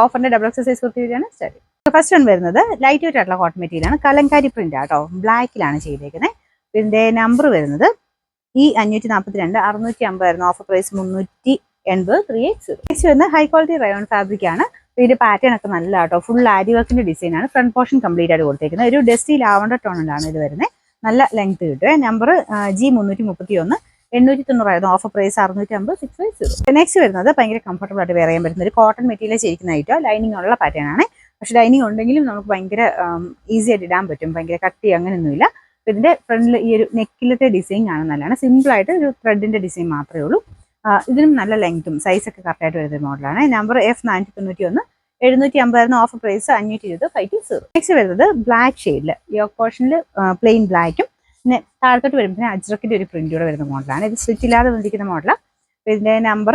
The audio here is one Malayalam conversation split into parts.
ഓഫറിന്റെ ഡബിൾ എക്സസൈസ് കുർത്തിയാണ് സ്റ്റാർട്ട്. ഫസ്റ്റ് വൺ വരുന്നത് ലൈറ്റ് വെയിറ്റ് ആയിട്ടുള്ള കോട്ടൺ മെറ്റീരിയൽ ആണ്. കലങ്കാരി പ്രിന്റ് ആട്ടോ, ബ്ലാക്കിലാണ് ചെയ്തേക്കുന്നത്. ഇതിന്റെ നമ്പർ വരുന്നത് E542 650 ആയിരുന്നു. Offer price 380 380. നെക്സ്റ്റ് വരുന്നത് ഹൈ ക്വാളിറ്റി റയോൺ ഫാബ്രിക് ആണ്. ഇതിന്റെ പാറ്റേൺ ഒക്കെ നല്ല ആട്ടോ, ഫുൾ ആരി വർക്കിന്റെ ഡിസൈൻ ആണ്. ഫ്രണ്ട് പോർഷൻ കംപ്ലീറ്റ് ആയിട്ട് കൊടുത്തേക്കുന്നത് ഒരു ഡസ്റ്റി ലാവണ്ടർ ടോണിലാണ് ഇത് വരുന്നത്. നല്ല ലെങ്ത് കിട്ടും. നമ്പർ G331 890 ആയിരുന്നു. Offer price 650 650. നെക്സ്റ്റ് വരുന്നത് ഭയങ്കര കംഫർട്ടബിൾ ആയിട്ട് വെയർ ചെയ്യാൻ പറ്റുന്ന ഒരു കോട്ടൺ മെറ്റീരിയൽ ചെയ്യിക്കുന്ന ഐറ്റം. ലൈനിങ് ഉള്ള പാറ്റേൺ ആണ്. പക്ഷെ ലൈനിങ് ഉണ്ടെങ്കിലും നമുക്ക് ഭയങ്കര ഈസി ആയിട്ട് ഇടാൻ പറ്റും. ഭയങ്കര കട്ടി അങ്ങനെയൊന്നുമില്ല. ഇതിന്റെ ഫ്രണ്ടിൽ ഈ ഒരു നെക്കിലത്തെ ഡിസൈൻ ആണ് നല്ലതാണ്. സിമ്പിൾ ആയിട്ട് ഒരു ത്രെഡിന്റെ ഡിസൈൻ മാത്രമേ ഉള്ളൂ. ഇതിനും നല്ല ലെങ്ത്തും സൈസൊക്കെ കറക്റ്റ് ആയിട്ട് വരുന്ന മോഡലാണ്. നമ്പർ F491 750 ആയിരുന്നു. Offer price 520 520. നെക്സ്റ്റ് വരുന്നത് ബ്ലാക്ക് ഷെയ്ഡിൽ യോക്ക് പോർഷനിൽ പ്ലെയിൻ ബ്ലാക്കും പിന്നെ താഴത്തോട്ട് വരുമ്പോൾ അജ്രക്കിന്റെ ഒരു പ്രിന്റ് കൂടെ വരുന്ന മോഡലാണ്. ഇത് സ്വിച്ച് ഇല്ലാതെ വന്നിരിക്കുന്ന മോഡലാണ്. ഇതിന്റെ നമ്പർ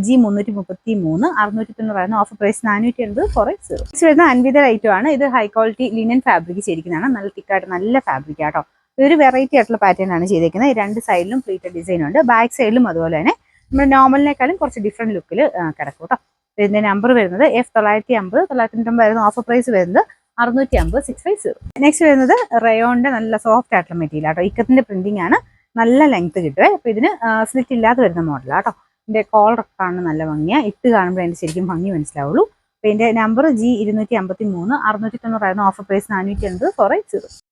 G333 690 ആയിരുന്നു. Offer price 480 480. നെക്സ്റ്റ് വരുന്ന അൻവിത ഐറ്റം ആണ്. ഇത് ഹൈ ക്വാളിറ്റി ലിനൻ ഫാബ്രിക് ചെയ്തിരിക്കുന്നതാണ്. നല്ല തിക്കായിട്ട് നല്ല ഫാബ്രിക് ആട്ടോ. ഇതൊരു വെറൈറ്റി ആയിട്ടുള്ള പാറ്റേൺ ആണ് ചെയ്തേക്കുന്നത്. രണ്ട് സൈഡിലും പ്ലീറ്റഡ് ഡിസൈൻ ഉണ്ട്. ബാക്ക് സൈഡിലും അതുപോലെ തന്നെ നമ്മുടെ നോർമലിനേക്കാളും കുറച്ച് ഡിഫറെന്റ് ലുക്കിൽ കിടക്കും കേട്ടോ. ഇതിന്റെ നമ്പർ വരുന്നത് F950 990 ആയിരുന്നു. ഓഫർ പ്രൈസ് വരുന്നത് 650 650. നെക്സ്റ്റ് വരുന്നത് റയോണിന്റെ നല്ല സോഫ്റ്റ് ആയിട്ടുള്ള മെറ്റീരിയൽ ആട്ടോ. ഇക്കത്തിന്റെ പ്രിന്റിംഗ് ആണ്. നല്ല ലെങ്ത് കിട്ടുവേ. അപ്പൊ ഇതിന് സ്ലിറ്റ് ഇല്ലാതെ വരുന്ന മോഡലാട്ടോ. ഇതിന്റെ കോളറൊക്കെ കാണുന്ന നല്ല ഭംഗിയാ. ഇട്ട് കാണുമ്പോൾ അതിന്റെ ശരിക്കും ഭംഗി മനസ്സിലാവുള്ളൂ. അപ്പൊ ഇതിന്റെ നമ്പർ G253 690 ആയിരുന്നു. Offer price 480 480.